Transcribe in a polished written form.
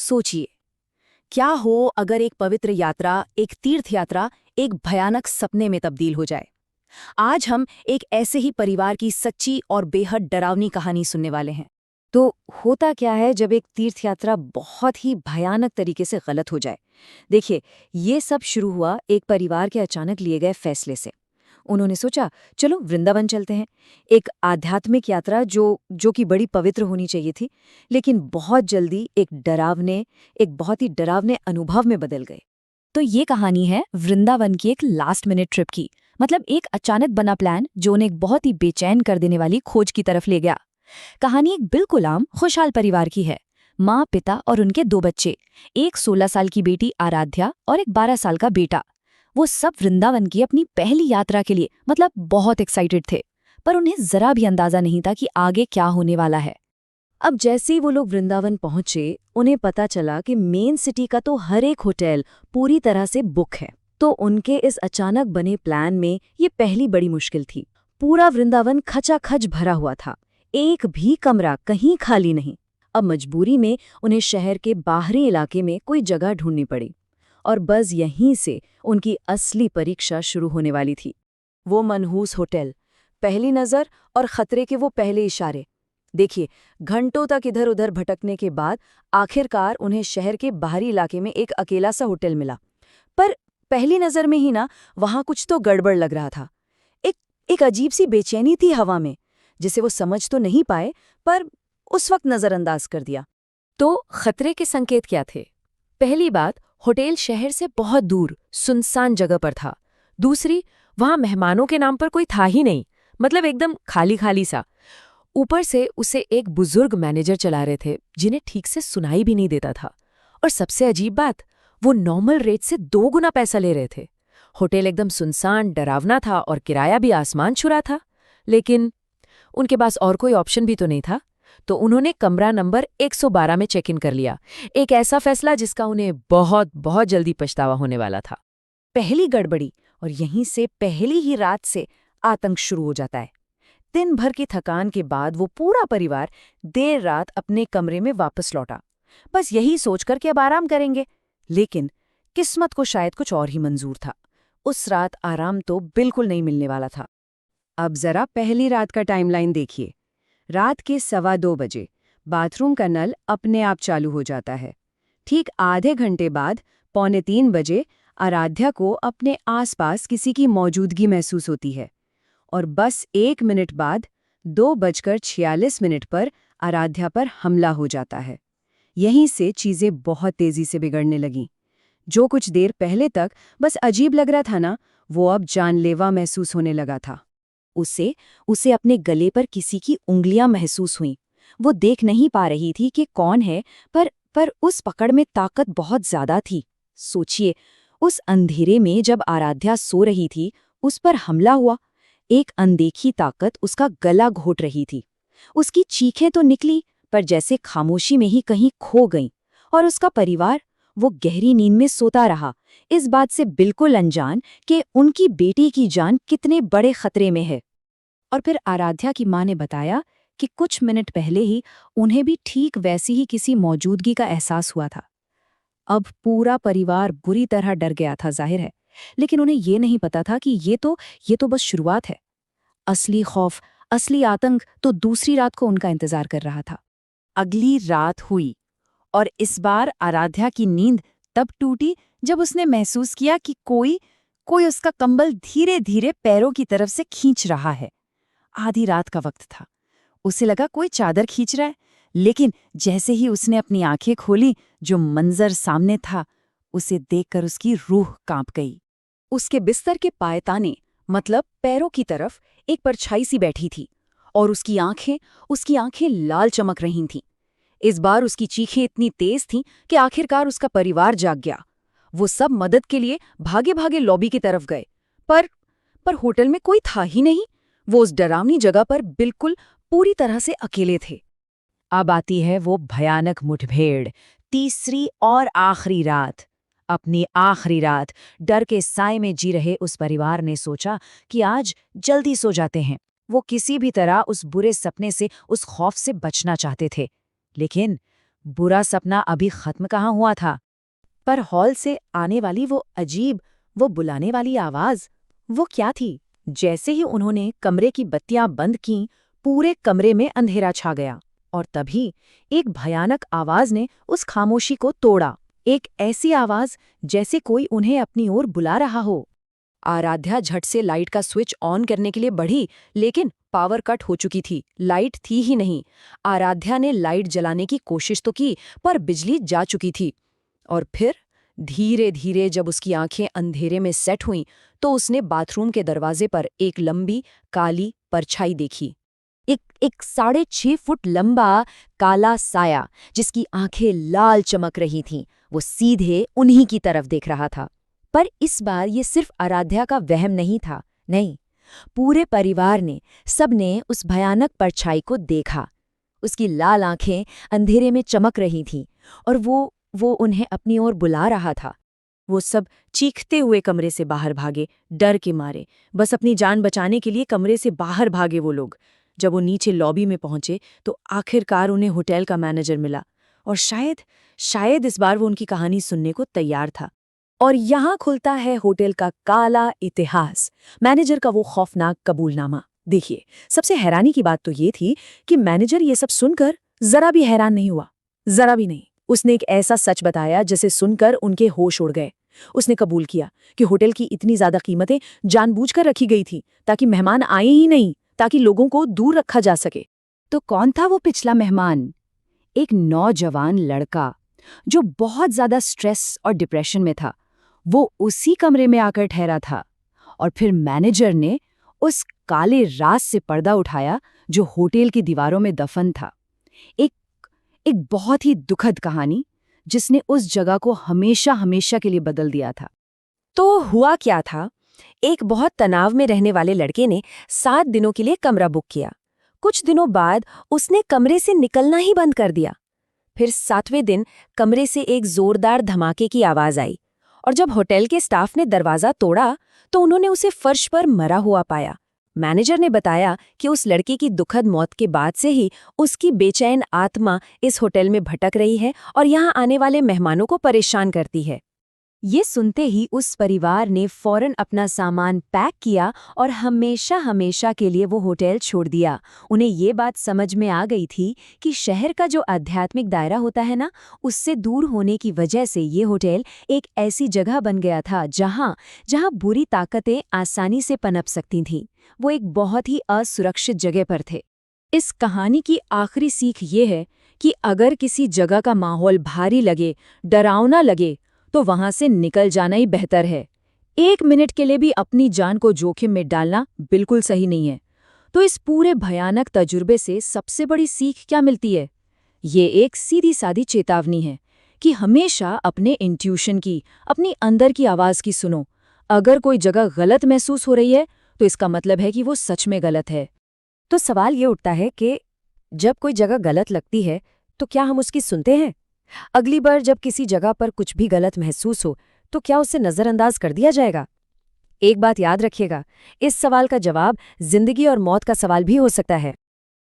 सोचिए, क्या हो अगर एक पवित्र यात्रा, एक तीर्थ यात्रा, एक भयानक सपने में तब्दील हो जाए। आज हम एक ऐसे ही परिवार की सच्ची और बेहद डरावनी कहानी सुनने वाले हैं। तो होता क्या है जब एक तीर्थ यात्रा बहुत ही भयानक तरीके से गलत हो जाए। देखिए, ये सब शुरू हुआ एक परिवार के अचानक लिए गए फैसले से। उन्होंने सोचा, चलो वृंदावन चलते हैं। एक आध्यात्मिक यात्रा जो कि बड़ी पवित्र होनी चाहिए थी, लेकिन बहुत जल्दी एक बहुत ही डरावने अनुभव में बदल गए। तो ये कहानी है वृंदावन की एक लास्ट मिनट ट्रिप की। मतलब एक अचानक बना प्लान जो उन्हें एक बहुत ही बेचैन कर देने वाली खोज की तरफ ले गया। कहानी एक बिल्कुल आम खुशहाल परिवार की है। माँ, पिता और उनके 2 बच्चे, एक 16 साल की बेटी आराध्या और एक 12 साल का बेटा। वो सब वृंदावन की अपनी पहली यात्रा के लिए मतलब बहुत एक्साइटेड थे। पर उन्हें जरा भी अंदाजा नहीं था कि आगे क्या होने वाला है। अब जैसे ही वो लोग वृंदावन पहुंचे, उन्हें पता चला कि मेन सिटी का तो हर एक होटल पूरी तरह से बुक है। तो उनके इस अचानक बने प्लान में ये पहली बड़ी मुश्किल थी। पूरा वृंदावन खचाखच भरा हुआ था, एक भी कमरा कहीं खाली नहीं। अब मजबूरी में उन्हें शहर के बाहरी इलाके में कोई जगह ढूंढनी पड़ी। और बस यहीं से उनकी असली परीक्षा शुरू होने वाली थी। वो मनहूस होटल, पहली नज़र और खतरे के वो पहले इशारे। देखिए, घंटों तक इधर उधर भटकने के बाद आखिरकार उन्हें शहर के बाहरी इलाके में एक अकेला सा होटल मिला। पर पहली नज़र में ही ना, वहाँ कुछ तो गड़बड़ लग रहा था। एक अजीब सी बेचैनी थी हवा में, जिसे वो समझ तो नहीं पाए, पर उस वक्त नज़रअंदाज कर दिया। तो खतरे के संकेत क्या थे? पहली बात, होटल शहर से बहुत दूर सुनसान जगह पर था। दूसरी, वहां मेहमानों के नाम पर कोई था ही नहीं, मतलब एकदम खाली खाली सा। ऊपर से उसे एक बुजुर्ग मैनेजर चला रहे थे, जिन्हें ठीक से सुनाई भी नहीं देता था। और सबसे अजीब बात, वो नॉर्मल रेट से 2 गुना पैसा ले रहे थे। होटल एकदम सुनसान, डरावना था और किराया भी आसमान छू रहा था। लेकिन उनके पास और कोई ऑप्शन भी तो नहीं था। तो उन्होंने कमरा नंबर 112 में चेक इन कर लिया। एक ऐसा फैसला जिसका उन्हें बहुत बहुत जल्दी पछतावा होने वाला था। पहली गड़बड़ी, और यहीं से पहली ही रात से आतंक शुरू हो जाता है। दिन भर की थकान के बाद वो पूरा परिवार देर रात अपने कमरे में वापस लौटा, बस यही सोचकर कि अब आराम करेंगे। लेकिन किस्मत को शायद कुछ और ही मंजूर था। उस रात आराम तो बिल्कुल नहीं मिलने वाला था। अब जरा पहली रात का टाइमलाइन देखिए। रात के 2:15 बजे बाथरूम का नल अपने आप चालू हो जाता है। ठीक आधे घंटे बाद 2:45 बजे आराध्या को अपने आसपास किसी की मौजूदगी महसूस होती है। और बस 1 मिनट बाद 2:46 पर आराध्या पर हमला हो जाता है। यहीं से चीजें बहुत तेजी से बिगड़ने लगीं। जो कुछ देर पहले तक बस अजीब लग रहा था ना, वो अब जानलेवा महसूस होने लगा था। उसे अपने गले पर किसी की उंगलियां महसूस हुईं। वो देख नहीं पा रही थी कि कौन है, पर उस पकड़ में ताकत बहुत ज्यादा थी। सोचिए, उस अंधेरे में जब आराध्या सो रही थी, उस पर हमला हुआ। एक अनदेखी ताकत उसका गला घोट रही थी। उसकी चीखें तो निकली, पर जैसे खामोशी में ही कहीं खो गईं। और उसका परिवार, वो गहरी नींद में सोता रहा, इस बात से बिल्कुल अनजान कि उनकी बेटी की जान कितने बड़े खतरे में है। और फिर आराध्या की मां ने बताया कि कुछ मिनट पहले ही उन्हें भी ठीक वैसी ही किसी मौजूदगी का एहसास हुआ था। अब पूरा परिवार बुरी तरह डर गया था, जाहिर है। लेकिन उन्हें ये नहीं पता था कि ये तो बस शुरुआत है। असली खौफ, असली आतंक तो दूसरी रात को उनका इंतजार कर रहा था। अगली रात हुई, और इस बार आराध्या की नींद तब टूटी जब उसने महसूस किया कि कोई उसका कंबल धीरे धीरे पैरों की तरफ से खींच रहा है। आधी रात का वक्त था। उसे लगा कोई चादर खींच रहा है, लेकिन जैसे ही उसने अपनी आंखें खोली, जो मंजर सामने था, उसे देखकर उसकी रूह कांप गई। उसके बिस्तर के पायताने, मतलब पैरों की तरफ, एक परछाई सी बैठी थी, और उसकी आंखें लाल चमक रही थीं। इस बार उसकी चीखें इतनी तेज थीं कि आखिरकार उसका परिवार जाग गया। वो सब मदद के लिए भागे भागे लॉबी की तरफ गए, पर होटल में कोई था ही नहीं। वो उस डरावनी जगह पर बिल्कुल पूरी तरह से अकेले थे। अब आती है वो भयानक मुठभेड़, तीसरी और आखिरी रात। अपनी आखिरी रात डर के साए में जी रहे उस परिवार ने सोचा कि आज जल्दी सो जाते हैं। वो किसी भी तरह उस बुरे सपने से, उस खौफ से बचना चाहते थे। लेकिन बुरा सपना अभी खत्म कहाँ हुआ था। पर हॉल से आने वाली वो अजीब, वो बुलाने वाली आवाज, वो क्या थी? जैसे ही उन्होंने कमरे की बत्तियां बंद कीं, पूरे कमरे में अंधेरा छा गया। और तभी एक भयानक आवाज ने उस खामोशी को तोड़ा। एक ऐसी आवाज जैसे कोई उन्हें अपनी ओर बुला रहा हो। आराध्या झट से लाइट का स्विच ऑन करने के लिए बढ़ी, लेकिन पावर कट हो चुकी थी, लाइट थी ही नहीं। आराध्या ने लाइट जलाने की कोशिश तो की, पर बिजली जा चुकी थी। और फिर धीरे धीरे जब उसकी आंखें अंधेरे में सेट हुईं, तो उसने बाथरूम के दरवाजे पर एक लंबी काली परछाई देखी। एक 6.5 फुट लंबा काला साया, जिसकी आंखें लाल चमक रही थीं, वो सीधे उन्हीं की तरफ देख रहा था। पर इस बार ये सिर्फ आराध्या का वहम नहीं था, नहीं, पूरे परिवार ने, सबने उस भयानक परछाई को देखा। उसकी लाल आंखें अंधेरे में चमक रही थीं, और वो उन्हें अपनी ओर बुला रहा था। वो सब चीखते हुए कमरे से बाहर भागे, डर के मारे। बस अपनी जान बचाने के लिए कमरे से बाहर भागे वो लोग। जब वो नीचे लॉबी में पहुंचे, तो आखिरकार उन्हें होटल का मैनेजर मिला, और शायद इस बार वो उनकी कहानी सुनने को तैयार था। और यहाँ खुलता है होटल का काला इतिहास, मैनेजर का वो खौफनाक कबूलनामा। देखिए, सबसे हैरानी की बात तो ये थी कि मैनेजर ये सब सुनकर जरा भी हैरान नहीं हुआ, जरा भी नहीं। उसने एक ऐसा सच बताया जिसे सुनकर उनके होश उड़ गए। उसने कबूल किया कि होटल की इतनी ज्यादा कीमतें जानबूझकर रखी गई थी, ताकि मेहमान आए ही नहीं, ताकि लोगों को दूर रखा जा सके। तो कौन था वो पिछला मेहमान? एक नौजवान लड़का, जो बहुत ज्यादा स्ट्रेस और डिप्रेशन में था। वो उसी कमरे में आकर ठहरा था। और फिर मैनेजर ने उस काले राज से पर्दा उठाया जो होटल की दीवारों में दफन था। एक एक बहुत ही दुखद कहानी, जिसने उस जगह को हमेशा हमेशा के लिए बदल दिया था। तो हुआ क्या था? एक बहुत तनाव में रहने वाले लड़के ने 7 दिनों के लिए कमरा बुक किया। कुछ दिनों बाद उसने कमरे से निकलना ही बंद कर दिया। फिर 7वें दिन कमरे से एक जोरदार धमाके की आवाज आई, और जब होटल के स्टाफ ने दरवाजा तोड़ा, तो उन्होंने उसे फर्श पर मरा हुआ पाया। मैनेजर ने बताया कि उस लड़के की दुखद मौत के बाद से ही उसकी बेचैन आत्मा इस होटल में भटक रही है और यहाँ आने वाले मेहमानों को परेशान करती है। ये सुनते ही उस परिवार ने फौरन अपना सामान पैक किया और हमेशा हमेशा के लिए वो होटल छोड़ दिया। उन्हें ये बात समझ में आ गई थी कि शहर का जो आध्यात्मिक दायरा होता है ना, उससे दूर होने की वजह से ये होटल एक ऐसी जगह बन गया था जहाँ बुरी ताकतें आसानी से पनप सकती थीं। वो एक बहुत ही असुरक्षित जगह पर थे। इस कहानी की आखिरी सीख ये है कि अगर किसी जगह का माहौल भारी लगे, डरावना लगे, तो वहां से निकल जाना ही बेहतर है। 1 मिनट के लिए भी अपनी जान को जोखिम में डालना बिल्कुल सही नहीं है। तो इस पूरे भयानक तजुर्बे से सबसे बड़ी सीख क्या मिलती है? ये एक सीधी सादी चेतावनी है कि हमेशा अपने इंट्यूशन की, अपनी अंदर की आवाज की सुनो। अगर कोई जगह गलत महसूस हो रही है, तो इसका मतलब है कि वो सच में गलत है। तो सवाल ये उठता है कि जब कोई जगह गलत लगती है, तो क्या हम उसकी सुनते हैं? अगली बार जब किसी जगह पर कुछ भी गलत महसूस हो, तो क्या उसे नजरअंदाज कर दिया जाएगा? एक बात याद रखिएगा, इस सवाल का जवाब जिंदगी और मौत का सवाल भी हो सकता है।